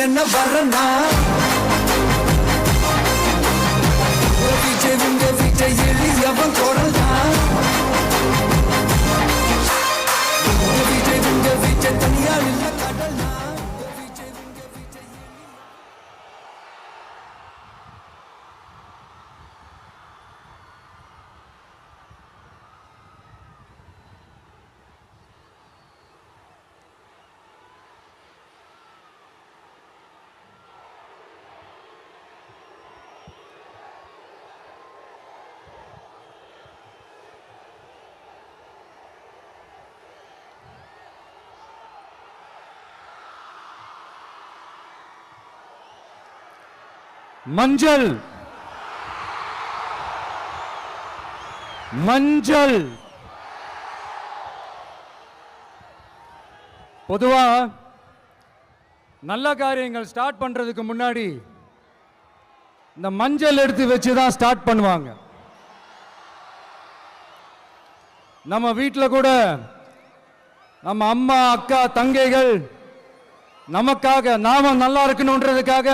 என்ன வரனா விஜய் உங்க விஜய் எளியவன் குரல் தான் விஜய் உங்க விஜய் தனியார் இல்ல கடல் தான் விஜய் உங்க விஜய் மஞ்சள் மஞ்சள் பொதுவா நல்ல காரியங்கள் ஸ்டார்ட் பண்றதுக்கு முன்னாடி இந்த மஞ்சள் எடுத்து வச்சு தான் ஸ்டார்ட் பண்ணுவாங்க. நம்ம வீட்டில் கூட நம்ம அம்மா அக்கா தங்கைகள் நமக்காக நாம நல்லா இருக்கணும்ன்றதுக்காக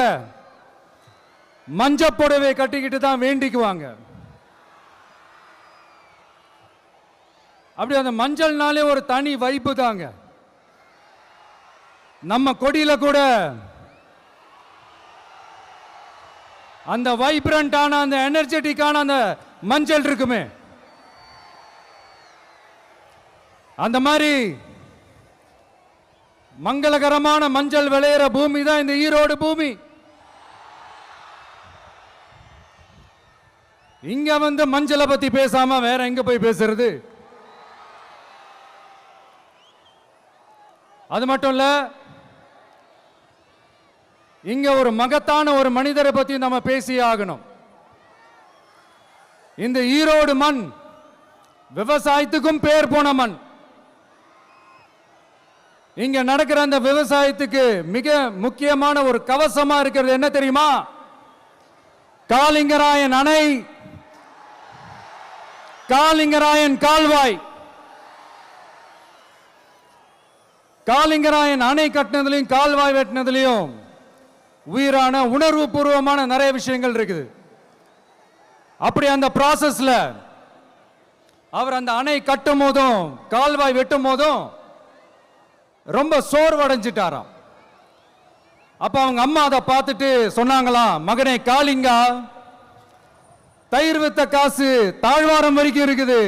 மஞ்சள் புடவை கட்டிக்கிட்டு தான் வேண்டிக்குவாங்க. அப்படி அந்த மஞ்சள்னாலே ஒரு தனி வைப்பு தாங்க. நம்ம கொடியில கூட அந்த வைப்ரண்டான அந்த எனர்ஜெட்டிக்கான அந்த மஞ்சள் இருக்குமே, அந்த மாதிரி மங்களகரமான மஞ்சள் விளையிற பூமி தான் இந்த ஈரோடு பூமி. இங்க வந்து மஞ்சளை பத்தி பேசாம வேற எங்க போய் பேசுறது? அது மட்டும் இல்ல, இங்க ஒரு மகத்தான ஒரு மனிதரை பத்தி நம்ம பேசியே ஆகணும். இந்த ஈரோடு மண் விவசாயத்துக்கும் பேர் போன மண். இங்க நடக்கிற அந்த விவசாயத்துக்கு மிக முக்கியமான ஒரு கவசமா இருக்கிறது என்ன தெரியுமா? காலிங்கராயன் அணை, காலிங்கராயன் கால்வாய். காலிங்கராயன் அணை கட்டினதுலையும் கால்வாய் வெட்டினதுலையும் உயிரான உணர்வு பூர்வமான நிறைய விஷயங்கள் இருக்குது. அப்படி அந்த ப்ராசஸ்ல அவர் அந்த அணை கட்டும் போதும் கால்வாய் வெட்டும் போதும் ரொம்ப சோர்வடைஞ்சிட்டாராம். அப்ப அவங்க அம்மா அதை பார்த்துட்டு சொன்னாங்களாம், மகனே காளிங்கா, தயிர் வித்த காசு தாழ்வாரம் வரைக்கும் இருக்குது,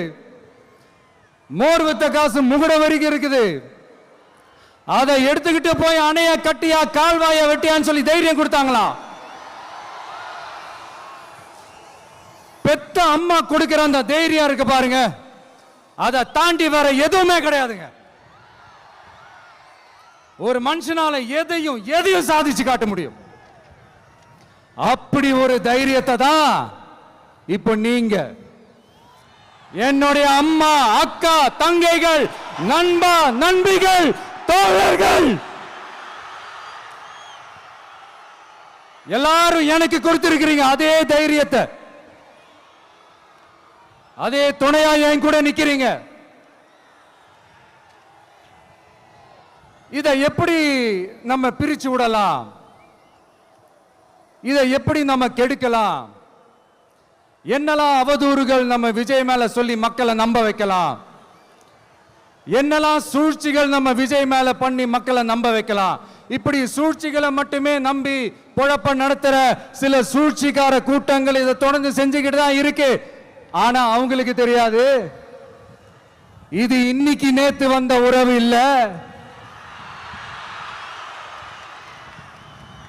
மோர் வித்த காசு முகுட வரைக்கும் இருக்குது, அதை எடுத்துக்கிட்டு போய் அணைய கட்டியா கால்வாய வெட்டியான்னு சொல்லி தைரியம் கொடுத்தாங்களாம். பெத்த அம்மா கொடுக்கிற அந்த தைரியம் இருக்கு பாருங்க, அதை தாண்டி வேற எதுவுமே கிடையாதுங்க. ஒரு மனுஷனால எதையும் சாதிச்சு காட்ட முடியும். அப்படி ஒரு தைரியத்தை தான் இப்ப நீங்க என்னுடைய அம்மா அக்கா தங்கைகள் நண்பா நண்பிகள் தோழர்கள் எல்லாரும் எனக்கு கொடுத்திருக்கிறீங்க. அதே தைரியத்தை, அதே துணையா என் கூட நிக்கிறீங்க. இதை எப்படி நம்ம பிரிச்சு விடலாம்? இதை எப்படி நம்ம கெடுக்கலாம்? என்னெல்லாம் அவதூறுகள் நம்ம விஜய் மேல சொல்லி மக்களை நம்ப வைக்கலாம்? என்னெல்லாம் சூழ்ச்சிகள் நம்ம விஜய் மேல பண்ணி மக்களை நம்ப வைக்கலாம்? இப்படி சூழ்ச்சிகளை மட்டுமே நம்பி பொழப்ப நடத்துற சில சூழ்ச்சிக்கார கூட்டங்கள் இதை தொடர்ந்து செஞ்சுக்கிட்டு தான் இருக்கு. ஆனா அவங்களுக்கு தெரியாது, இது இன்னைக்கு நேத்து வந்த உறவு இல்ல.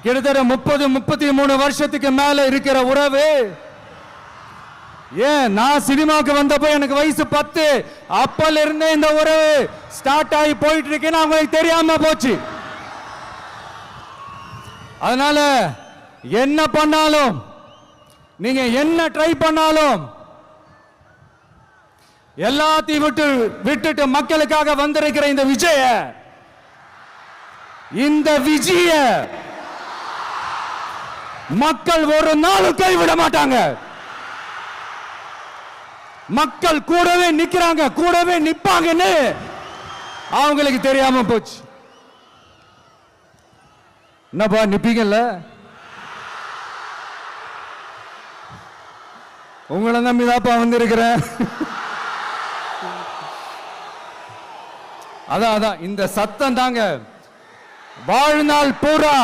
கிட்டத்தட்ட 30-33 வருஷத்துக்கு மேல இருக்கிற உறவு. ஏன் நான் சினிமாக்கு வந்தப்போ எனக்கு வயசு 10, அப்பல இருந்தே இந்த உறவு ஸ்டார்ட் ஆகி போயிட்டு இருக்கேன்னு அவங்களுக்கு தெரியாம போச்சு. அதனால என்ன பண்ணாலும், நீங்க என்ன ட்ரை பண்ணாலும், எல்லாத்தையும் விட்டுட்டு மக்களுக்காக வந்திருக்கிற இந்த விஜய மக்கள் ஒரு நாளும் கைவிட மாட்டாங்க. மக்கள் கூடவே நிக்கிறாங்க, கூடவே நிப்பாங்கன்னு அவங்களுக்கு தெரியாம போச்சு. என்னப்பா நிப்பீங்கல்ல? உங்களை நம்பிதாப்பா வந்திருக்கிறேன். அதான் இந்த சத்தம் தாங்க வாழ்நாள் பூரா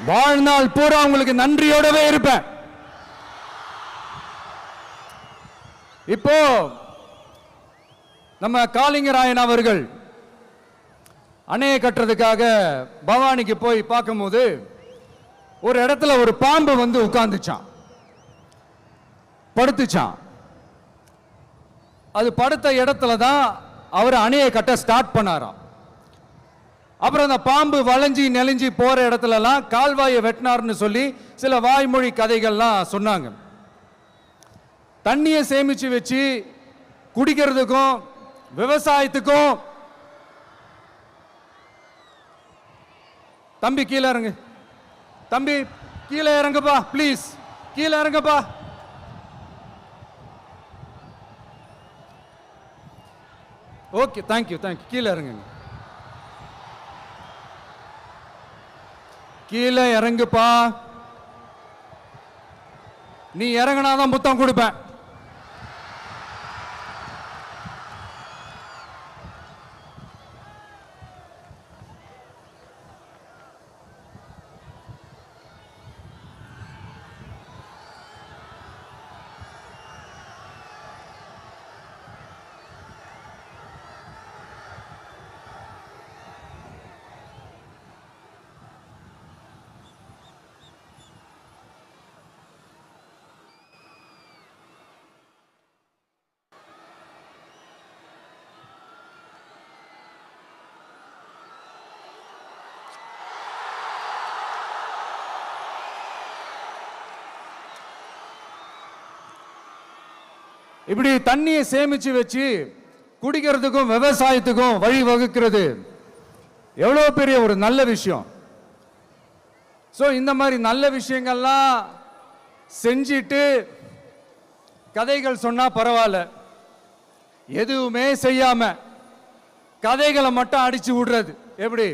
வாழ்நாள் பூரா உங்களுக்கு நன்றியோடவே இருப்பேன். இப்போ நம்ம காளிங்கராயன் அவர்கள் அணையை கட்டுறதுக்காக பவானிக்கு போய் பார்க்கும்போது ஒரு இடத்துல ஒரு பாம்பு வந்து உட்கார்ந்துச்சான், படுத்துச்சான். அது படுத்த இடத்துல தான் அவர் அணையை கட்ட ஸ்டார்ட் பண்ணாராம். அப்புறம் அந்த பாம்பு வளைஞ்சி நெளிஞ்சி போற இடத்துலலாம் கால்வாயை வெட்டினார்னு சொல்லி சில வாய்மொழி கதைகள்லாம் சொன்னாங்க. தண்ணியை சேமிச்சு வச்சு குடிக்கிறதுக்கும் விவசாயத்துக்கும். தம்பி கீழே இறங்கு, தம்பி கீழே இறங்குப்பா, ப்ளீஸ் கீழே இறங்குப்பா. Okay, thank you thank you. கீழே இறங்குங்க, கீழே இறங்குப்பா. நீ இறங்கினாதான் புத்தம் கொடுப்பேன். இப்படி தண்ணியை சேமிச்சு வச்சு குடிக்கிறதுக்கும் விவசாயத்துக்கும் வழி வகுக்கிறது எவ்வளவு பெரிய ஒரு நல்ல விஷயம். ஸோ இந்த மாதிரி நல்ல விஷயங்கள்லாம் செஞ்சிட்டு கதைகள் சொன்னா பரவாயில்ல, எதுவுமே செய்யாம கதைகளை மட்டும் அடிச்சு விடுறது எப்படி?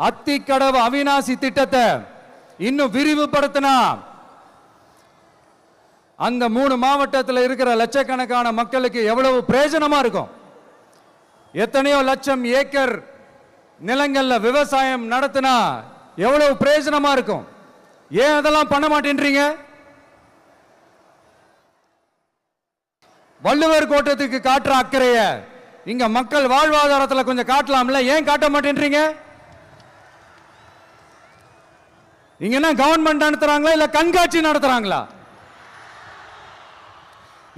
அத்திக்கடவு அவிநாசி திட்டத்தை இன்னும் விரிவுபடுத்தினா அந்த 3 மாவட்டத்தில் இருக்கிற லட்சக்கணக்கான மக்களுக்கு எவ்வளவு பிரயோஜனமா இருக்கும். எத்தனையோ லட்சம் ஏக்கர் நிலங்கள்ல விவசாயம் நடத்தினா எவ்வளவு பிரயோஜனமா இருக்கும். ஏன் அதெல்லாம் பண்ண மாட்டேன்றீங்க? வள்ளுவர் கோட்டத்துக்கு காட்டுற அக்கறைய இங்க மக்கள் வாழ்வாதாரத்தில் கொஞ்சம் காட்டலாம்ல, ஏன் காட்ட மாட்டேன்றீங்க? இங்க என்ன கவர்மெண்ட் நடத்துறாங்களா இல்ல கண்காட்சி நடத்துறாங்களா?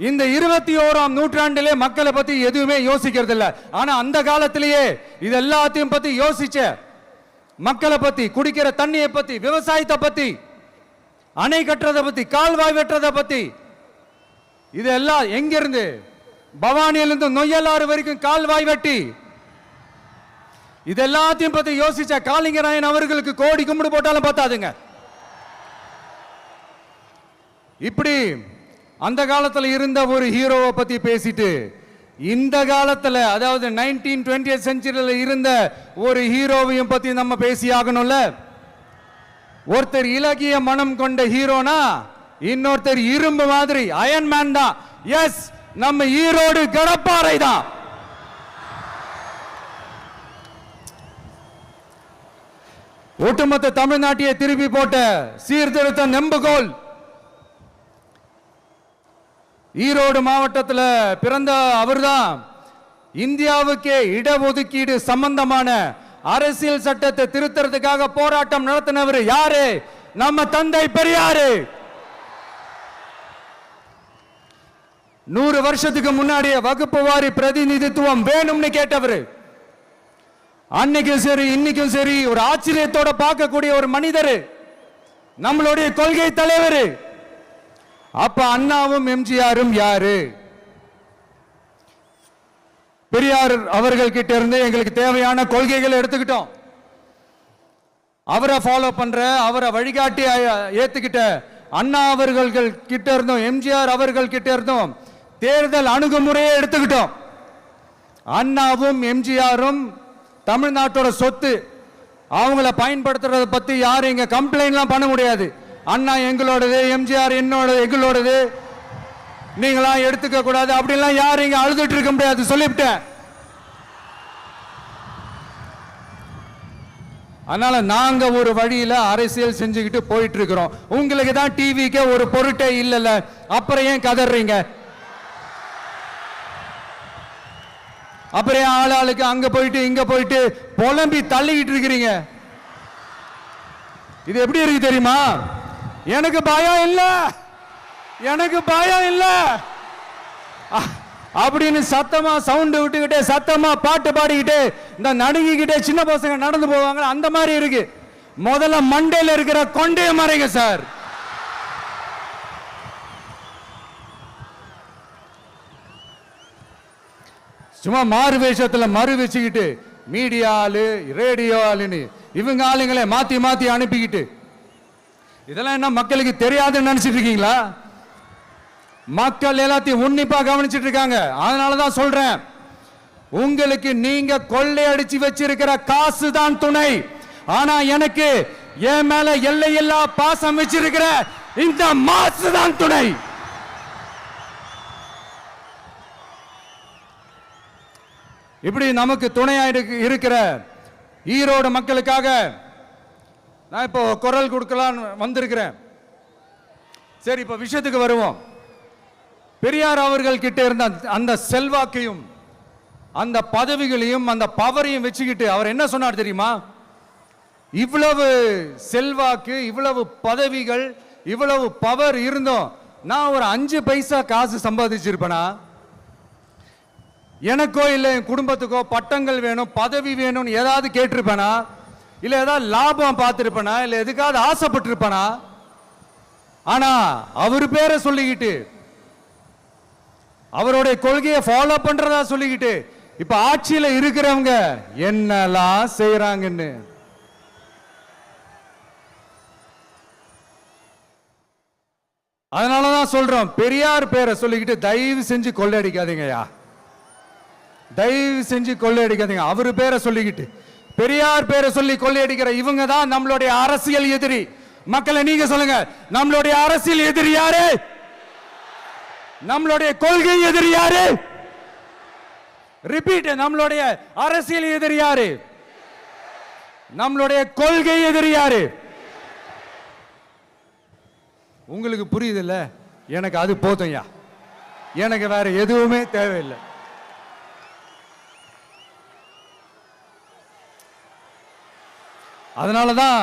இந்த 21ஆம் நூற்றாண்டிலே மக்களை பத்தி எதுவுமே யோசிக்கிறது இல்ல. ஆனா அந்த காலத்திலேயே இது எல்லாத்தையும் பத்தி யோசிச்ச மக்களை பத்தி, குடிக்கிற தண்ணியை பத்தி, விவசாயத்தை பத்தி, அணை கட்டுறதை பத்தி, கால்வாய் வெட்டுறதை பத்தி, இதெல்லாம் எங்கிருந்து? பவானியிலிருந்து நொய்யலாறு வரைக்கும் கால்வாய் வெட்டி இது எல்லாத்தையும் பத்தி யோசிச்ச காளிங்கராயன் அவர்களுக்கு கோடி கும்பிடு போட்டாலும் பார்த்தாதுங்க. இப்படி அந்த காலத்தில் இருந்த ஒரு ஹீரோவை பத்தி பேசிட்டு இந்த காலத்தில், அதாவது 1920th செஞ்சுரியில் இருந்த ஒரு ஹீரோவையும் பத்தி நம்ம பேசி ஆகணும்ல. ஒருத்தர் இலகிய மனம் கொண்ட ஹீரோனா இன்னொருத்தர் இரும்பு மாதிரி அயன் மேன் தான். எஸ், நம்ம ஈரோடு கடப்பாறை தான். ஒட்டுமொத்த தமிழ்நாட்டையே திருப்பி போட்ட சீர்திருத்த நெம்புகோல் ஈரோடு மாவட்டத்தில் பிறந்த அவர்தான். இந்தியாவுக்கே இடஒதுக்கீடு சம்பந்தமான அரசியல் சட்டத்தை திருத்தறதுக்காக போராட்டம் நடத்தினவர் யாரு? நம்ம தந்தை பெரியாரு. 100 வருஷத்துக்கு முன்னாடியே வகுப்பு வாரி பிரதிநிதித்துவம் வேணும்னு கேட்டவர். அன்னைக்கும் சரி இன்னைக்கும் சரி ஒரு ஆச்சரியத்தோட பார்க்கக்கூடிய ஒரு மனிதர், நம்மளுடைய கொள்கை தலைவர். அப்ப அண்ணாவும் எம்ஜிஆரும் யாரு? பெரியார் அவர்கள் கிட்ட இருந்து எங்களுக்கு தேவையான கொள்கைகளை எடுத்துக்கிட்டோம். அவரை ஃபாலோ பண்ற, அவரை வழிகாட்டி ஏத்துக்கிட்ட அண்ணா அவர்கள் கிட்ட இருந்தோம், எம்ஜிஆர் அவர்கள் கிட்ட இருந்தோம் தேர்தல் அணுகுமுறையை எடுத்துக்கிட்டோம். அண்ணாவும் எம்ஜிஆரும் தமிழ்நாட்டோட சொத்து. அவங்கள பயன்படுத்துறத பத்தி யாரும் இங்க கம்ப்ளைண்ட்லாம் பண்ண முடியாது. அண்ணா எங்களோடது, எம்ஜிஆர் என்னோடது, எங்களோடது, நீங்களாம் எடுத்துக்க கூடாது அப்படிலாம் யாரும் இங்க அழுதுட்டு இருக்க முடியாது, சொல்லிவிட்டேன். அதனால நாங்க ஒரு வழியில அரசியல் செஞ்சுக்கிட்டு போயிட்டு இருக்கிறோம். உங்களுக்கு தான் டிவிக்கே ஒரு பொருட்டே இல்லைல்ல, அப்புறம் ஏன் கதறீங்க? அப்புறம் ஆளாளுக்கு அங்க போயிட்டு இங்க போயிட்டு புலம்பி தள்ளிக்கிட்டு இருக்கிறீங்க. இது எப்படி இருக்கு தெரியுமா? எனக்கு பயம் இல்ல, எனக்கு பயம் இல்ல அப்படின்னு சத்தமா சவுண்ட் விட்டுக்கிட்டே சத்தமா பாட்டு பாடிக்கிட்டே இந்த நடுங்கிக்கிட்டே சின்ன பசங்க நடந்து போவாங்க, அந்த மாதிரி இருக்கு. முதல்ல மண்டையில இருக்கிற கொண்டைய மறைங்க சார். சும்மா மாறு வேஷத்துல மறு வச்சுக்கிட்டு மீடியா ஆளு, ரேடியோ ஆளுன்னு இவங்க ஆளுங்களே மாத்தி மாத்தி அனுப்பிக்கிட்டு இதெல்லாம் என்ன மக்களுக்கு தெரியாதுன்னு நினைச்சிட்டு இருக்கீங்களா? மக்கள் எல்லாத்தையும் உன்னிப்பா கவனிச்சிட்டு இருக்காங்க. அதனாலதான் சொல்றேன், உங்களுக்கு நீங்க கொள்ளையடிச்சு வச்சிருக்கிற காசு தான் துணை. ஆனா எனக்கு என் மேல எல்லையில்லா பாசம் வச்சிருக்கிற இந்த மாசு தான் துணை. இப்படி நமக்கு துணையா இருக்கிற ஈரோடு மக்களுக்காக நான் இப்போ குரல் கொடுக்கலாம் வந்திருக்கிறேன். சரி, இப்ப விஷயத்துக்கு வருவோம். பெரியார் அவர்கள் கிட்ட இருந்த அந்த செல்வாக்கையும் அந்த பதவிகளையும் அந்த பவரையும் வச்சுக்கிட்டு அவர் என்ன சொன்னார் தெரியுமா? இவ்வளவு செல்வாக்கு, இவ்வளவு பதவிகள், இவ்வளவு பவர் இருந்தோம் நான் ஒரு 5 பைசா காசு சம்பாதிச்சிருப்பேனா? எனக்கோ இல்லை என் குடும்பத்துக்கோ பட்டங்கள் வேணும், பதவி வேணும்னு ஏதாவது கேட்டிருப்பேனா? இல்லை ஏதாவது லாபம் பார்த்துருப்பேனா? இல்லை எதுக்காவது ஆசைப்பட்டிருப்பேனா? ஆனா அவர் பேரை சொல்லிக்கிட்டு அவருடைய கொள்கையை ஃபாலோ பண்றதா சொல்லிக்கிட்டு இப்ப ஆட்சியில இருக்கிறவங்க என்னெல்லாம் செய்யறாங்கன்னு அதனாலதான் சொல்றோம், பெரியார் பேரை சொல்லிக்கிட்டு தயவு செஞ்சு கொள்ளையடிக்காதீங்கயா, தயவு செஞ்சு கொள்ளையடிக்காதீங்க. அவரு பேரை சொல்லிக்கிட்டு பெரியார் பேரை சொல்லி கொள்ளையடிக்கிற இவங்க தான் நம்மளுடைய அரசியல் எதிரி. மக்களை நீங்க சொல்லுங்க, நம்மளுடைய அரசியல் எதிரி யாரு? நம்மளுடைய கொள்கை எதிரி யாரு? ரிப்பீட், நம்மளுடைய அரசியல் எதிரி யாரு? நம்மளுடைய கொள்கை எதிரி யாரு? உங்களுக்கு புரியுது இல்ல? எனக்கு அது போதும்யா, எனக்கு வேற எதுவுமே தேவையில்லை. அதனாலதான்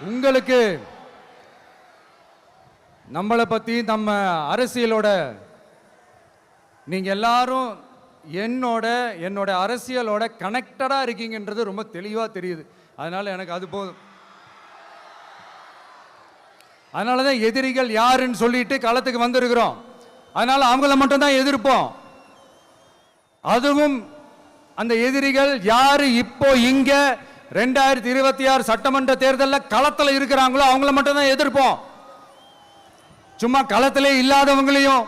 உங்களுக்கு நம்மளை பத்தி நம்ம அரசியலோட நீங்க எல்லாரும் என்னோட அரசியலோட கனெக்டடா இருக்கீங்கன்றது ரொம்ப தெளிவா தெரியுது. அதனால எனக்கு அது போதும். அதனாலதான் எதிரிகள் யாருன்னு சொல்லிட்டு களத்துக்கு வந்திருக்கிறோம். அதனால அவங்கள மட்டும் தான் எதிர்ப்போம். அதுவும் அந்த எதிரிகள் யாரு இப்போ இங்க 2026 சட்டமன்ற தேர்தலில் களத்தில் இருக்கிறாங்களோ அவங்கள மட்டும் தான் எதிர்ப்போம். சும்மா களத்திலே இல்லாதவங்களையும்,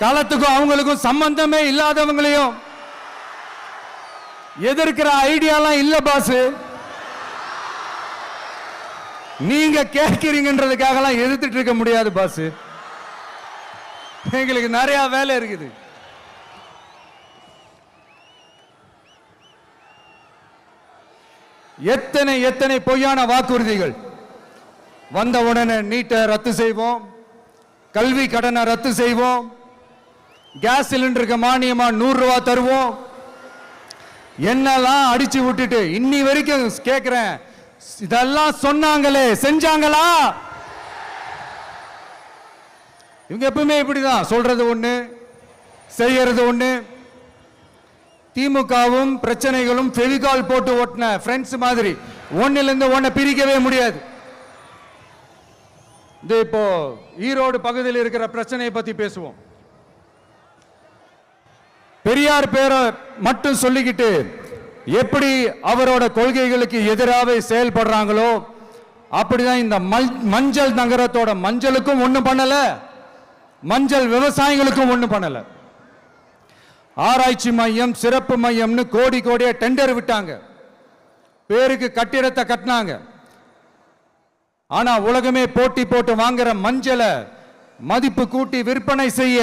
களத்துக்கும் அவங்களுக்கும் சம்பந்தமே இல்லாதவங்களையும் எதிர்க்கிற ஐடியாலாம் இல்ல பாஸ். நீங்க கேட்கிறீங்கன்றதுக்காகலாம் எதிர்த்துட்டு இருக்க முடியாது பாஸ். எங்களுக்கு நிறைய வேலை இருக்குது. எத்தனை பொய்யான வாக்குறுதிகள். வந்த உடனே நீட்டை ரத்து செய்வோம், கல்வி கடனை ரத்து செய்வோம், கேஸ் சிலிண்டருக்கு மானியமா 100 ரூபாய் தருவோம், என்னெல்லாம் அடிச்சு விட்டுட்டு இன்னி வரைக்கும் கேட்கிறேன். இதெல்லாம் சொன்னாங்களே, செஞ்சாங்களா? இவங்க எப்பவுமே இப்படிதான், சொல்றது ஒண்ணு செய்யறது ஒண்ணு. திமுகவும் பிரச்சனைகளும் ஃபெவிகால் போட்டு ஓட்டின ஃப்ரெண்ட்ஸ் மாதிரி ஒன்னில இருந்து ஒன்ன பிரிக்கவே முடியாது. இது இப்போ ஈரோடு பகுதியில் இருக்கிற பிரச்சனையை பத்தி பேசுவோம். பெரியார் பேரை மட்டும் சொல்லிக்கிட்டு எப்படி அவரோட கொள்கைகளுக்கு எதிராக செயல்படுறாங்களோ அப்படிதான் இந்த மஞ்சள் நகரத்தோட மஞ்சளுக்கும் ஒண்ணும் பண்ணல, மஞ்சள் விவசாயிகளுக்கும் ஒண்ணும் பண்ணல. ஆராய்ச்சி மையம், சிறப்பு மையம்னு கோடி கோடியா டெண்டர் விட்டாங்க, பேருக்கு கட்டிடத்தை கட்டினாங்க. ஆனா உலகமே போட்டி போட்டு வாங்குற மஞ்சளை மதிப்பு கூட்டி விற்பனை செய்ய,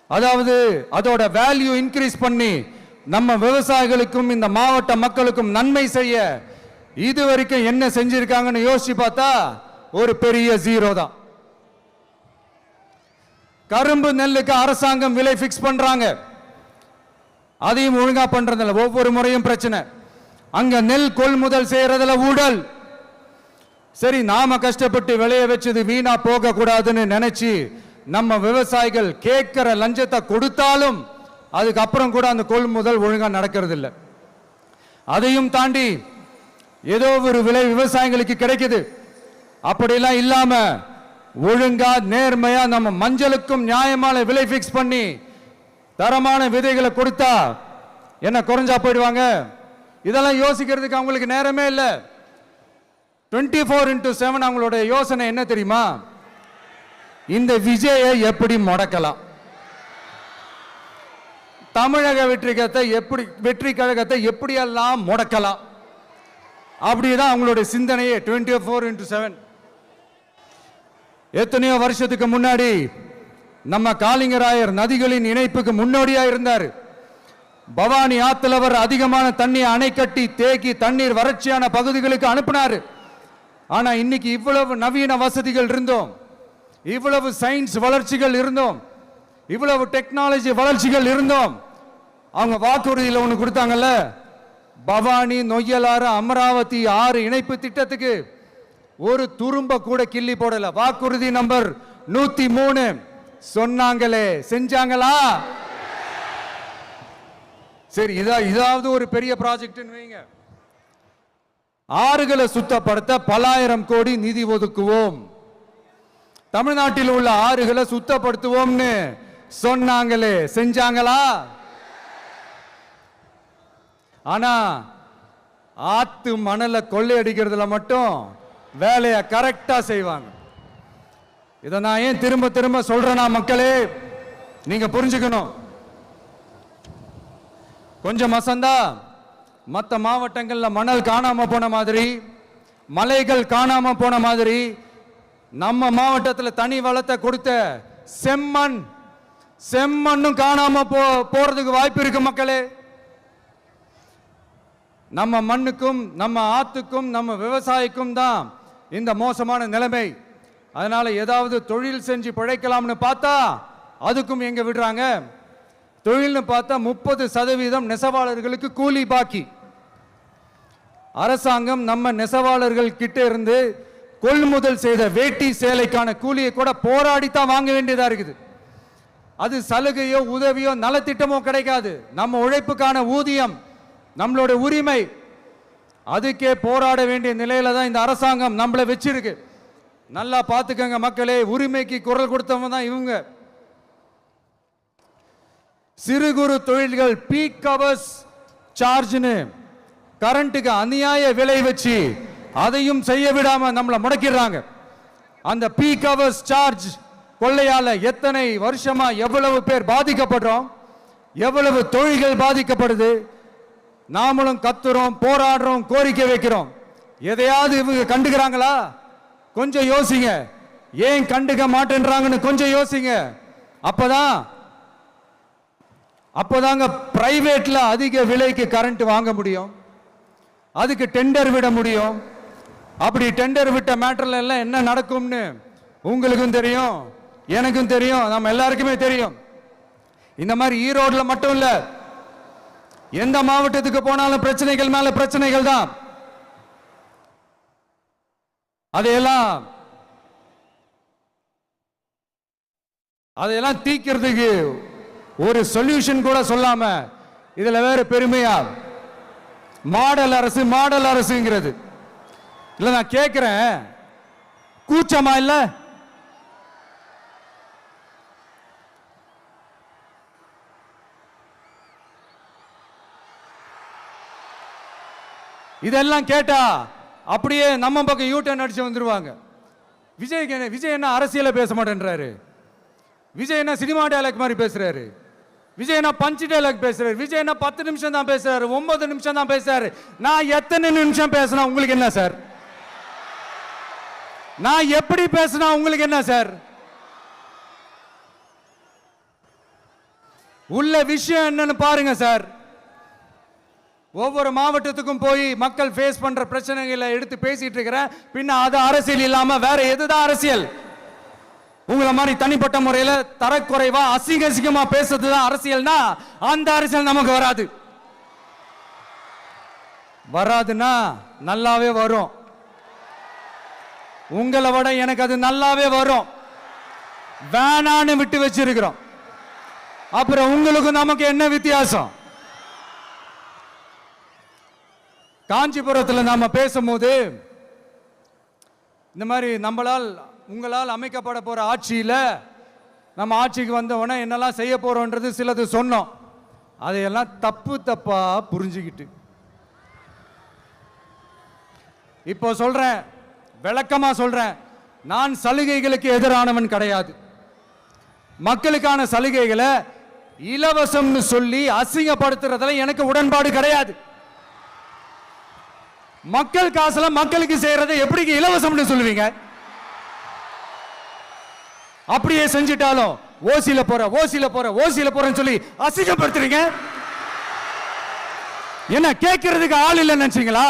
அதாவது அதோட வேல்யூ இன்க்ரீஸ் பண்ணி நம்ம விவசாயிகளுக்கும் இந்த மாவட்ட மக்களுக்கும் நன்மை செய்ய இதுவரைக்கும் என்ன செஞ்சிருக்காங்கன்னு யோசிச்சு பார்த்தா ஒரு பெரிய ஜீரோ தான். கரும்பு நெல்லுக்கு அரசாங்கம் விலை பிக்ஸ் பண்றாங்க, அதையும் ஒழுங்கா பண்றதில்ல, ஒவ்வொரு முறையும் பிரச்சனை. அங்க நெல் கொள்முதல் செய்யறதுல ஊழல். சரி, நாம கஷ்டப்பட்டு விளைய வச்சது வீணா போக கூடாதுன்னு நினைச்சு நம்ம விவசாயிகள் கேட்கிற லஞ்சத்தை கொடுத்தாலும் அதுக்கப்புறம் கூட அந்த கொள்முதல் ஒழுங்கா நடக்கிறது இல்லை. அதையும் தாண்டி ஏதோ ஒரு விலை விவசாயிகளுக்கு கிடைக்குது. அப்படிலாம் இல்லாம ஒழுங்கா நேர்மையா நம்ம மஞ்சளுக்கும் நியாயமான விலை பிக்ஸ் பண்ணி தரமான விதைகளை கொடுத்தா என்ன குறைஞ்சா போயிடுவாங்க? இதெல்லாம் யோசிக்கிறதுக்கு அவங்களுக்கு நேரமே இல்லை. 24x7 அவங்களோட யோசனை என்ன தெரியுமா? இந்த விஜயை எப்படி முடக்கலாம், தமிழக வெற்றி கழகத்தை எப்படியெல்லாம் முடக்கலாம், அப்படிதான் அவங்களுடைய சிந்தனையே 24x7. எத்தனையோ வருஷத்துக்கு முன்னாடி நம்ம காளிங்கராயர் நதிகளின் இணைப்புக்கு முன்னோடியா இருந்தார். பவானி ஆத்துல வர அதிகமான தண்ணீர் அணை கட்டி தேக்கி தண்ணீர் வறட்சியான பகுதிகளுக்கு அனுப்பினாரு. ஆனா இன்னைக்கு இவ்வளவு நவீன வசதிகள் இருந்தோம், இவ்வளவு சயின்ஸ் வளர்ச்சிகள் இருந்தோம், இவ்வளவு டெக்னாலஜி வளர்ச்சிகள் இருந்தோம், அவங்க வாக்குறுதியில் ஒன்று கொடுத்தாங்கல்ல, பவானி நொய்யலாறு அமராவதி 6 இணைப்பு திட்டத்துக்கு ஒரு துரும்ப கூட கிள்ளி போடல. வாக்குறுதி நம்பர் 103 சொன்னாங்களே, செஞ்சாங்களா? சரி, இதாவது ஒரு பெரிய ப்ராஜெக்ட் வைங்க. ஆறுகளை சுத்தப்படுத்த பல ஆயிரம் கோடி நிதி ஒதுக்குவோம், தமிழ்நாட்டில் உள்ள ஆறுகளை சுத்தப்படுத்துவோம்னு சொன்னாங்களே, செஞ்சாங்களா? ஆனா ஆத்து மணலை கொள்ளையடிக்கிறதுல மட்டும் வேலையை கரெக்டா செய்வாங்க. இதை நான் ஏன் திரும்ப திரும்ப சொல்றேன்னா, மக்களே நீங்க புரிஞ்சுக்கணும். கொஞ்சம் மசந்தா மற்ற மாவட்டங்கள்ல மணல் காணாம போன மாதிரி, மலைகள் காணாம போன மாதிரி, நம்ம மாவட்டத்தில் தனி வளத்தை கொடுத்த செம்மண்ணும் காணாம போறதுக்கு வாய்ப்பு இருக்கு மக்களே. நம்ம மண்ணுக்கும் நம்ம ஆத்துக்கும் நம்ம விவசாயிக்கும் தான் இந்த மோசமான நிலைமை. அதனால ஏதாவது தொழில் செஞ்சு பிழைக்கலாம்னு பார்த்தா அதுக்கும் எங்க விடுறாங்க? தொழில்னு பார்த்தா 30% நெசவாளர்களுக்கு கூலி பாக்கி. அரசாங்கம் நம்ம நெசவாளர்கள் கிட்ட இருந்து கொள்முதல் செய்த வேட்டி சேலைக்கான கூலியை கூட போராடித்தான் வாங்க வேண்டியதா இருக்குது. அது சலுகையோ உதவியோ நலத்திட்டமோ கிடைக்காது. நம்ம உழைப்புக்கான ஊதியம், நம்மளோட உரிமை, அதுக்கே போராட வேண்டிய நிலையில தான் இந்த அரசாங்கம் நம்மளை வச்சிருக்கு. நல்லா பார்த்துக்கங்க மக்களே, உரிமைக்கு குரல் கொடுத்தவங்க தான் இவங்க. சிறு குறு தொழில்கள் பீக் ஹவர்ஸ் சார்ஜ்னு கரண்ட்டுக்கு அநியாய விலை வச்சு அதையும் செய்ய விடாம நம்மளை முடக்கிடுறாங்க. அந்த பீக் ஹவர்ஸ் சார்ஜ் கொள்ளையால எத்தனை வருஷமா எவ்வளவு பேர் பாதிக்கப்படுறோம், எவ்வளவு தொழில்கள் பாதிக்கப்படுது. நாமளும் கத்துறோம், போராடுறோம், கோரிக்கை வைக்கிறோம். எதையாவது இவங்க கண்டுக்கிறாங்களா? கொஞ்சம் யோசிங்க. ஏன் கண்டுக்க மாட்டேன்றாங்கன்னு கொஞ்சம் யோசிங்க. அப்பதாங்க பிரைவேட்ல அதிக விலைக்கு கரண்ட் வாங்க முடியும், அதுக்கு டெண்டர் விட முடியும். அப்படி டெண்டர் விட்ட மேட்டர்ல எல்லாம் என்ன நடக்கும்னு உங்களுக்கும் தெரியும், எனக்கும் தெரியும், நம்ம எல்லாருக்குமே தெரியும். இந்த மாதிரி ஈரோடுல மட்டும் இல்ல, எந்த மாவட்டத்துக்கு போனாலும் பிரச்சனைகள் மேல பிரச்சனைகள் தான். அதையெல்லாம் தீக்கிறதுக்கு ஒரு சொல்யூஷன் கூட சொல்லாம இதுல வேற பெருமையா மாடல் அரசு மாடல் அரசுங்கிறது. இல்ல நான் கேட்கிறேன், கூச்சமா இல்ல? இதெல்லாம் கேட்டா அப்படியே நம்ம பக்கம் யூட்டர்ன் அடிச்சு வந்துருவாங்க. விஜய் என்ன அரசியல பேச மாட்டேன்றாரு, விஜய் என்ன சினிமா டயலாக் மாதிரி பேசுறாரு, விஜய் என்ன பஞ்ச் டயலாக் பேசுறாரு, விஜய் என்ன 10 நிமிஷம் தான் பேசுறாரு, 9 நிமிஷம் தான் பேசுறாரு. நான் எத்தனை நிமிஷம் பேசினா உங்களுக்கு என்ன சார்? நான் எப்படி பேசினா உங்களுக்கு என்ன சார்? உள்ள விஷயம் என்னன்னு பாருங்க சார். ஒவ்வொரு மாவட்டத்துக்கும் போய் மக்கள் ஃபேஸ் பண்ற பிரச்சனைகளை எடுத்து பேசிட்டு இருக்கிறேன். பின்ன அது அரசியல் இல்லாம வேற எதுதான் அரசியல்? உங்களை மாதிரி தனிப்பட்ட முறையில் தரக்குறைவா அசிங்க அசிங்கமா பேசுறதுதான் அரசியல்னா அந்த அரசியல் நமக்கு வராது. வராதுன்னா நல்லாவே வரும். உங்களை விட எனக்கு அது நல்லாவே வரும். வேணான்னு விட்டு வச்சிருக்கிறோம். அப்புறம் உங்களுக்கு நமக்கு என்ன வித்தியாசம்? காஞ்சிபுரத்தில் நாம பேசும்போது இந்த மாதிரி உங்களால் அமைக்கப்பட போற ஆட்சியில் நம்ம ஆட்சிக்கு வந்த உடனே என்னெல்லாம் செய்ய போறோன்றது சிலது சொன்னோம். அதையெல்லாம் தப்பா புரிஞ்சுக்கிட்டு இப்போ சொல்றேன், விளக்கமா சொல்றேன், நான் சலுகைகளுக்கு எதிரானவன் கிடையாது. மக்களுக்கான சலுகைகளை இலவசம்னு சொல்லி அசிங்கப்படுத்துறதுல எனக்கு உடன்பாடு கிடையாது. மக்கள் காசுல மக்களுக்கு செய்யறதை எப்படி இலவசம்னு சொல்லுவீங்க? அப்படியே செஞ்சிட்டாலும் ஓசில போறேன்னு சொல்லி அசிங்கப்படுத்துறீங்க. என்ன கேட்கறதுக்கு ஆள் இல்லைன்னு நினைச்சீங்களா?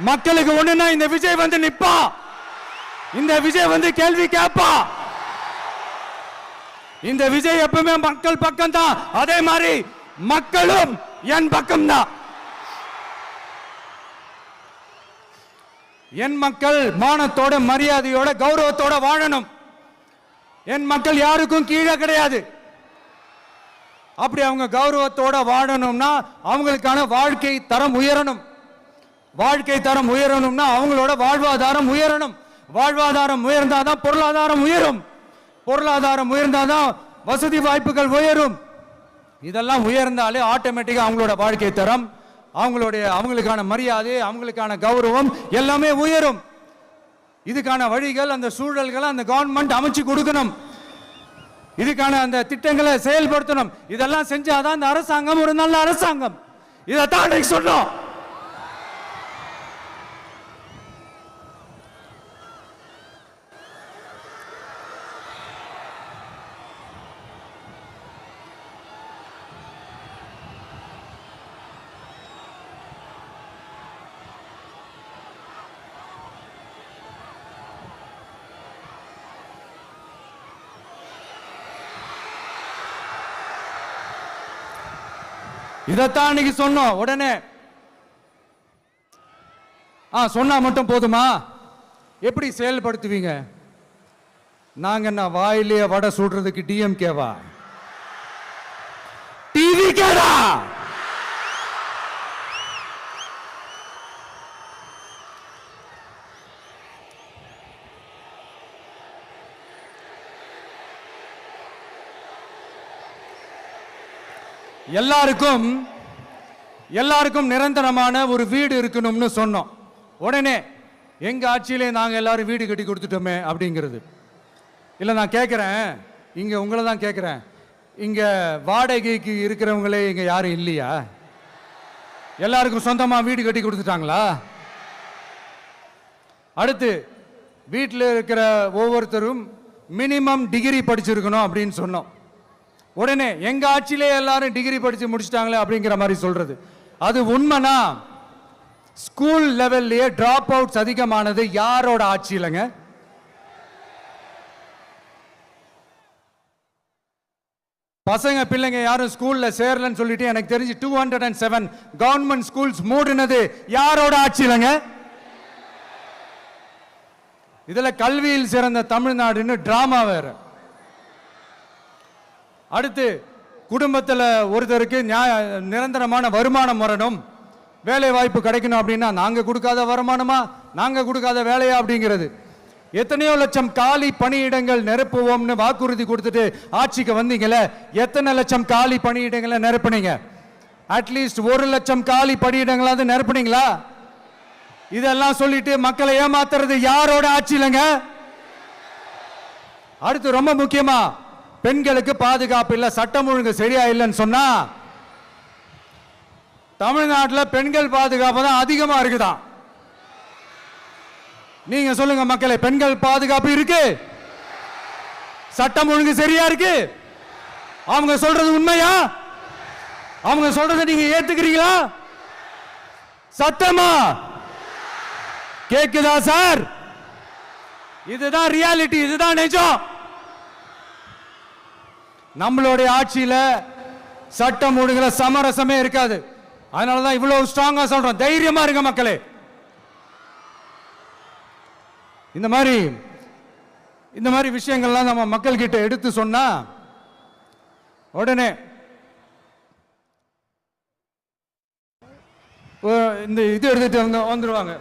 மக்களுக்கு ஒண்ணுன்னா இந்த விஜய் வந்து நிப்பா, இந்த விஜய் வந்து கேள்வி கேட்பா. இந்த விஜய் எப்பவுமே மக்கள் பக்கம் தான், அதே மாதிரி மக்களும் என் பக்கம் தான். என் மக்கள் மானத்தோட மரியாதையோட கௌரவத்தோட வாழணும். என் மக்கள் யாருக்கும் கீழே கிடையாது. அப்படி அவங்க கௌரவத்தோட வாழணும்னா அவங்களுக்கான வாழ்க்கை தரம் உயரணும். வாழ்க்கை தரம் உயரணும்னா அவங்களோட வாழ்வாதாரம் உயரணும். வாழ்வாதாரம் உயர்ந்தாதான் பொருளாதாரம் உயரும். பொருளாதாரம் உயர்ந்தாதான் வசதி வாய்ப்புகள் உயரும். இதெல்லாம் உயர்ந்தாலே ஆட்டோமேட்டிக்கா அவங்களோட வாழ்க்கை தரம், அவங்களுக்கான மரியாதை, அவங்களுக்கான கௌரவம் எல்லாமே உயரும். இதுக்கான வழிகள், அந்த சூழல்களை அந்த கவர்மெண்ட் அமைச்சு கொடுக்கணும். இதுக்கான அந்த திட்டங்களை செயல்படுத்தணும். இதெல்லாம் செஞ்சாதான் இந்த அரசாங்கம் ஒரு நல்ல அரசாங்கம். இதைத்தான் சொன்னோம். இதைத்தான் இன்னைக்கு சொன்னோம். உடனே சொன்னா மட்டும் போதுமா? எப்படி செயல்படுத்துவீங்க? நாங்க என்ன வாயிலே வடை சுடுறதுக்கு டிஎம்கேவா? டிவிகேடா? எல்லாருக்கும் நிரந்தரமான ஒரு வீடு இருக்கணும்னு சொன்னோம். உடனே எங்க ஆட்சியிலே நாங்க எல்லாரும் வீடு கட்டி கொடுத்துட்டோமே அப்படிங்கிறது இல்ல. நான் கேட்கிறேன், இங்க உங்களை தான் கேட்கிறேன், இங்க வாடகைக்கு இருக்கிறவங்களே இங்க யாரும் இல்லையா? எல்லாருக்கும் சொந்தமா வீடு கட்டி கொடுத்துட்டாங்களா? அடுத்து வீட்டில் இருக்கிற ஒவ்வொருத்தரும் மினிமம் டிகிரி படிச்சிருக்கணும் அப்படின்னு சொன்னோம். உடனே எங்க ஆட்சியிலே எல்லாரும் டிகிரி படிச்சு முடிச்சிட்டாங்களே அப்படிங்கிற மாதிரி சொல்றது அது உண்மைனா? ஸ்கூல் லெவல்லையே டிராப் அவுட்ஸ் அதிகமானது யாரோட ஆட்சியிலங்க? பசங்க பிள்ளைங்க யாரும் ஸ்கூல்ல சேரலன்னு சொல்லிட்டு எனக்கு தெரிஞ்சு 207 கவர்மெண்ட் ஸ்கூல்ஸ் மூடினது யாரோட ஆட்சியிலங்க? இதுல கல்வியில் சிறந்த தமிழ்நாடுன்னு டிராமா வேற. அடுத்து குடும்பத்தில் ஒருத்தருக்கு நிரந்தரமான வருமானம் வரணும், வேலை வாய்ப்பு கிடைக்கணும் அப்படின்னா நாங்க கொடுக்காத வருமானமா, நாங்க கொடுக்காத வேலையா அப்படிங்கிறது. எத்தனையோ லட்சம் காலி பணியிடங்கள் நிரப்புவோம்னு வாக்குறுதி கொடுத்துட்டு ஆட்சிக்கு வந்தீங்களே, எத்தனை லட்சம் காலி பணியிடங்களை நிரப்புனீங்க? அட்லீஸ்ட் 1 லட்சம் காலி பணியிடங்களாவது நிரப்புனீங்களா? இதெல்லாம் சொல்லிட்டு மக்களை ஏமாத்துறது யாரோட ஆட்சியிலங்க? அடுத்து ரொம்ப முக்கியமா, பெண்களுக்கு பாதுகாப்பு இல்ல, சட்டம் ஒழுங்கு சரியா இல்லைன்னு சொன்னா தமிழ்நாட்டில் பெண்கள் பாதுகாப்பு தான் அதிகமா இருக்குதான். நீங்க சொல்லுங்க மக்களே, பெண்கள் பாதுகாப்பு இருக்கு? சட்டம் ஒழுங்கு சரியா இருக்கு? அவங்க சொல்றது உண்மையா? அவங்க சொல்றதை நீங்க ஏத்துக்கிறீங்களா? சத்தமா கேக்குதா சார்? இதுதான் ரியாலிட்டி, இதுதான் நிஜம். நம்மளுடைய ஆட்சியில சட்டம் ஒழுங்குல சமரசமே இருக்காது. அதனாலதான் இவ்வளவு ஸ்ட்ராங்கா சொல்றோம், தைரியமா இருங்க மக்களே. இந்த மாதிரி விஷயங்கள்லாம் நம்ம மக்கள் கிட்ட எடுத்து சொன்னா உடனே இந்த இது எடுத்துட்டு வந்துருவாங்க.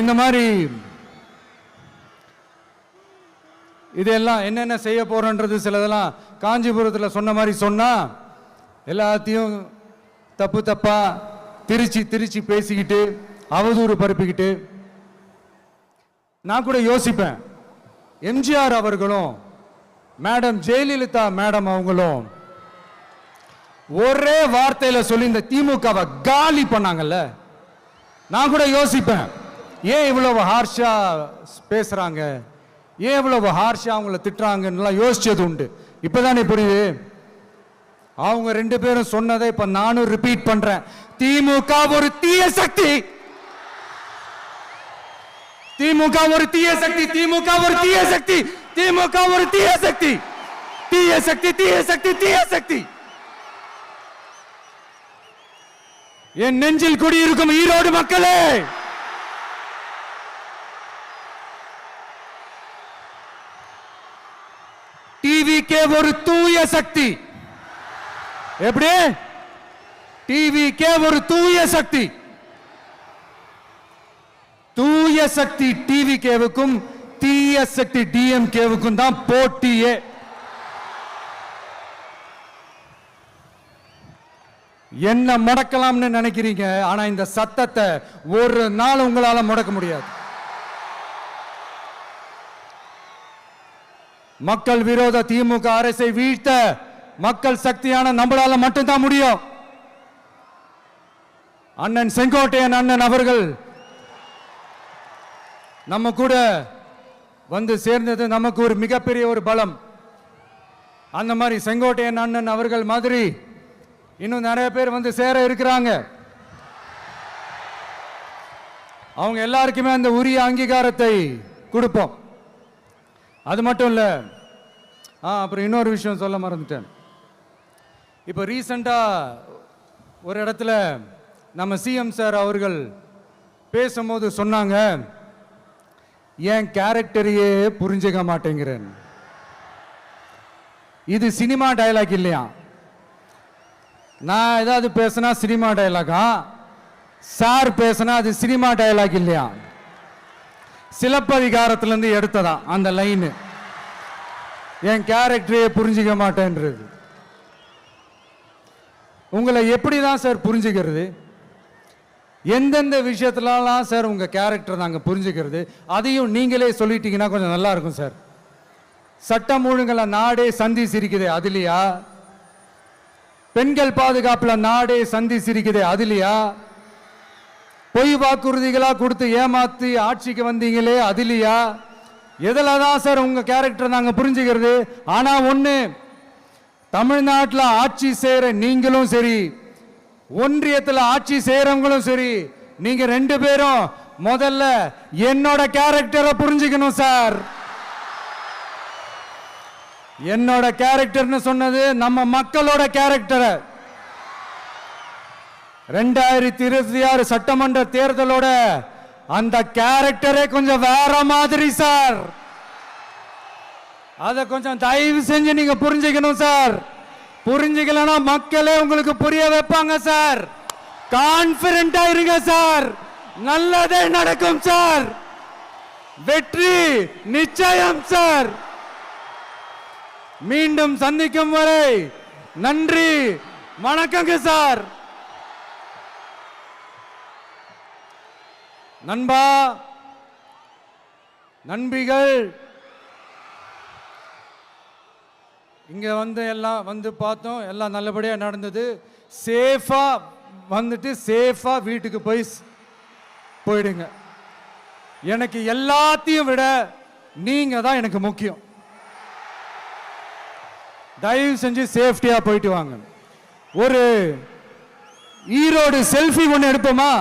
இந்த மாதிரி இதெல்லாம் என்னென்ன செய்ய போறோன்றது சிலதெல்லாம் காஞ்சிபுரத்தில் சொன்ன மாதிரி சொன்னா எல்லாத்தையும் தப்பு தப்பா திருச்சி பேசிக்கிட்டு அவதூறு பரப்பிக்கிட்டு. நான் கூட யோசிப்பேன், எம்ஜிஆர் அவர்களும் மேடம் ஜெயலலிதா மேடம் அவங்களும் ஒரே வார்த்தையில சொல்லி இந்த திமுகவை காலி பண்ணாங்கல்ல. நான் கூட யோசிப்பேன், ஏன் இவ்வளவு ஹார்ஷா பேசுறாங்க, ஏன் இவ்வளவு ஹார்ஷா அவங்கள திட்டுறாங்கன்னு யோசிச்சது உண்டு. இப்பதானே புரியுது. அவங்க 2 பேரும் சொன்னதை இப்ப நானும் ரிப்பீட் பண்றேன். திமுக ஒரு தீய சக்தி, திமுக ஒரு தீய சக்தி, திமுக ஒரு தீய சக்தி, திமுக ஒரு தீய சக்தி, தீய சக்தி, தீய சக்தி, தீய சக்தி. என் நெஞ்சில் குடியிருக்கும் ஈரோடு மக்களே, டிவிகே ஒரு தூய சக்தி. எப்படி? டிவிகே ஒரு தூய சக்தி. தூய சக்தி டிவிகேவுக்கும் தீய சக்தி டிஎம்கேவுக்கும் தான் போட்டியே. என்ன முடக்கலாம்னு நினைக்கிறீங்க, ஆனா இந்த சத்தத்தை ஒரு நாள் உங்களால முடக்க முடியாது. மக்கள் விரோத திமுக அரசை வீழ்த்த மக்கள் சக்தியான நம்மளால மட்டும்தான் முடியும். அண்ணன் செங்கோட்டையன் அண்ணன் அவர்கள் நம்ம கூட வந்து சேர்ந்தது நமக்கு ஒரு மிகப்பெரிய ஒரு பலம். அந்த மாதிரி செங்கோட்டையன் அண்ணன் அவர்கள் மாதிரி இன்னும் நிறைய பேர் வந்து சேர இருக்கிறாங்க. அவங்க எல்லாருக்குமே அந்த உரிய அங்கீகாரத்தை கொடுப்போம். அது மட்டும் இல்ல, அப்புறம் இன்னொரு விஷயம் சொல்ல மறந்துட்டேன். இப்போ ரீசண்டா ஒரு இடத்துல நம்ம சிஎம் சார் அவர்கள் பேசும்போது சொன்னாங்க, என் கேரக்டரையே புரிஞ்சுக்க மாட்டேங்கிறேன். இது சினிமா டயலாக் இல்லையா? நான் ஏதாவது பேசினா சினிமா டயலாகா, சார் பேசினா அது சினிமா டயலாக் இல்லையா? சிலப்பதிகாரத்திலிருந்து எடுத்ததா அந்த லைன். என் கேரக்டரையே புரிஞ்சிக்க மாட்டேன்றது. உங்களை எப்படி தான் சார் புரிஞ்சுக்கிறது? எந்தெந்த விஷயத்துலலாம் சார் உங்க கேரக்டர் நாங்க புரிஞ்சுக்கிறது? அதையும் நீங்களே சொல்லிட்டீங்கன்னா கொஞ்சம் நல்லா இருக்கும் சார். சட்டம் ஒழுங்குல நாடே சந்தி சிரிக்குது, அதுலையா? பெண்கள் பாதுகாப்புல நாடே சந்தி சிரிக்குது, அதுலையா? பொய் வாக்குறுதிகளா கொடுத்து ஏமாத்தி ஆட்சிக்கு வந்தீங்களே, அதுலையா? எதுல தான் சார் உங்க கேரக்டர் நாங்க புரிஞ்சுக்கிறது? ஆனா ஒண்ணு, தமிழ்நாட்டில் ஆட்சி செய்யற நீங்களும் சரி, ஒன்றியத்தில் ஆட்சி செய்யறவங்களும் சரி, நீங்க 2 பேரும் முதல்ல என்னோட கேரக்டரை புரிஞ்சுக்கணும் சார். என்னோட கேரக்டர்னு சொன்னது நம்ம மக்களோட கேரக்டரை. 2026 சட்டமன்ற தேர்தலோட அந்த கேரக்டரே கொஞ்சம் வேற மாதிரி சார். அதை கொஞ்சம் தயவு செஞ்சு நீங்க புரிஞ்சுக்கணும் சார். புரிஞ்சுக்கலன்னா மக்களே உங்களுக்கு புரிய வைப்பாங்க சார். கான்பிடண்டா இருங்க சார், நல்லதே நடக்கும் சார். வெற்றி நிச்சயம் சார். மீண்டும் சந்திக்கும் வரை நன்றி, வணக்கங்க சார். நண்பா, நண்பிகள், இங்க எல்லாம் பார்த்தோம், எல்லாம் நல்லபடியா நடந்தது. சேஃபா வந்துட்டு சேஃபா வீட்டுக்கு போயிடுங்க. எனக்கு எல்லாத்தையும் விட நீங்க தான் எனக்கு முக்கியம். தயவு செஞ்சு சேஃப்டியா போயிட்டு வாங்க. ஒரு ஈரோடு செல்ஃபி ஒன்று எடுப்போமா?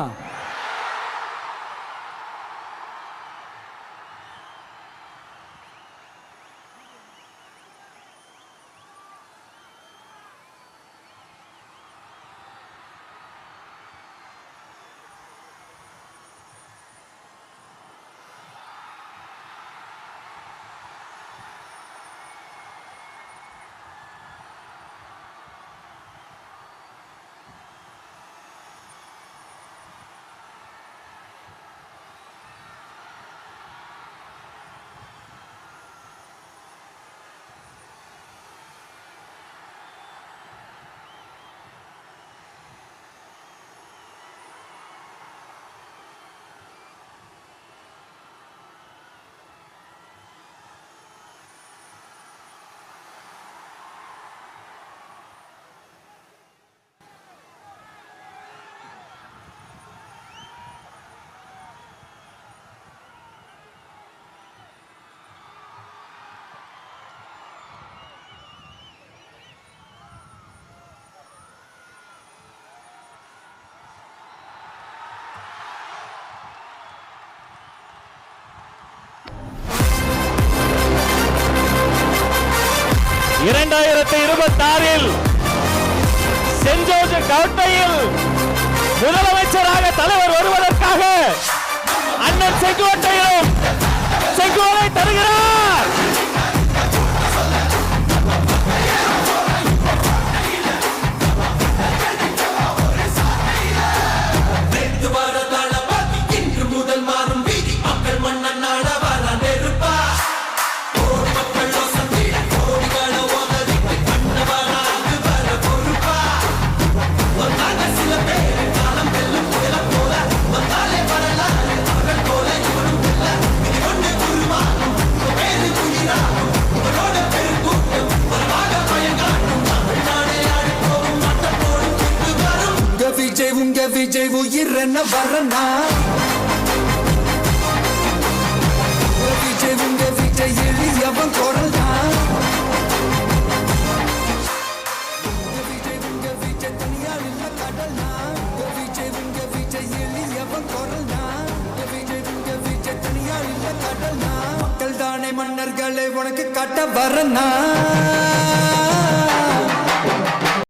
சென்ட் ஜோர்ஜ் கோட்டையில் முதலமைச்சராக தலைவர் வருவதற்காக அண்ணன் செங்கோட்டையிலும் செங்கோலை தருகிறார். உங்க விஜய் உயிரென்ன வரனா? விஜய் உங்க விஜய் எளியவன் குரல்னா? விஜய் உங்க விஜய் தனியார் இல்ல கடல்னா? விஜய் உங்க விஜய் எளியவன் குரல்னா? விஜய் உங்க விஜய் தனியார் இல்ல கடல்னா? மக்கள் தானே மன்னர்களே உனக்கு காட்ட வரனா?